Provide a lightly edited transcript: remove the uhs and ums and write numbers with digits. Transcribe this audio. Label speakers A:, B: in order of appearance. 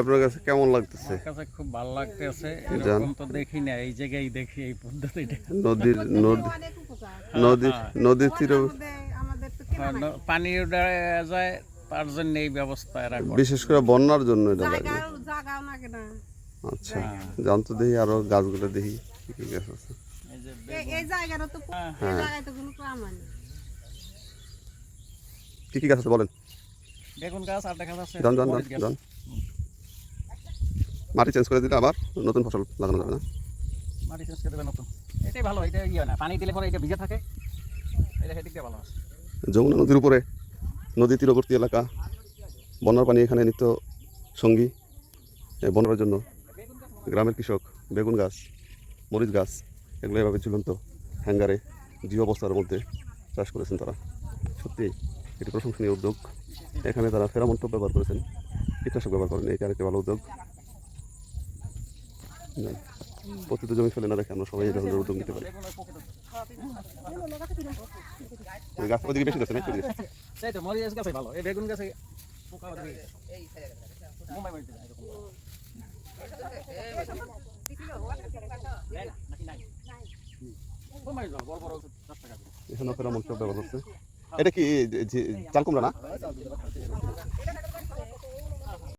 A: আপনার কাছে কেমন লাগতেছে?
B: আমার কাছে খুব ভালো লাগতেছে। এরকম তো দেখি না, এই জায়গায় দেখি এই পদ্ধতিটা।
A: নদীর নদী
C: অনেক উপকার।
A: নদীর নদীর তীরে
C: বন্যার মধ্যে আমাদের তো কেনা
B: হ্যাঁ,
C: লাগে।
B: পানি উঠে যায়, তার জন্য এই ব্যবস্থা এরা করে।
A: বিশেষ করে বন্যার জন্য এটা লাগে।
C: জায়গাও লাগে না।
A: আচ্ছা, জানতো দেখি আরো গাছগুলো দেখি কি কি গাছ আছে।
B: এই যে
C: এই জায়গারও তো এই জায়গায় তো কোনো কাম হয় না।
A: কি কি গাছ আছে বলেন?
B: বেগুন গাছ আর দেখা যাচ্ছে
A: যান যান
B: মরিচ গাছ।
A: যান। মাটি চেঞ্জ করে দিলে আবার নতুন ফসল লাগানো যাবে না?
B: মাটি চেঞ্জ করে দেবে নতুন। এটাই ভালো, এটা ইয়ে না, পানি দিলে পরে এটা ভিজে থাকে। এটা সেদিক দিয়ে ভালো আছে।
A: যমুনা নদীর উপরে নদী তীরবর্তী এলাকা, বন্যার পানি এখানে নিত্য সঙ্গী। এই বন্যার জন্য গ্রামের কৃষক বেগুন গাছ, মরিচ গাছ এগুলো এভাবে ঝুলন্ত হ্যাঙ্গারে জীব অবস্থার মধ্যে চাষ করেছেন তারা। সত্যি এটি প্রশংসনীয় উদ্যোগ। এখানে তারা ফেরামন টোপ ব্যবহার করেছেন, কীটনাশক ব্যবহার করেন, এটা আরেকটি ভালো উদ্যোগ। প্রতিটি জমি ফেলে না রেখে আমরা সবাই এই ধরনের উদ্যোগ নিতে পারি। গাছ ওদিকে বেশি যাচ্ছে না?
B: সেই তো মরিচ গাছে ভালো, এই বেগুন গাছে পোকা ওদিকে মুম্বাই মরিচ এরকম। মুম্বাই যাও, বড় বড় 10 টাকা করে।
A: এখানে ফেরামন টোপ ব্যবহার করছে। এটা কি চাল কুমড়া না?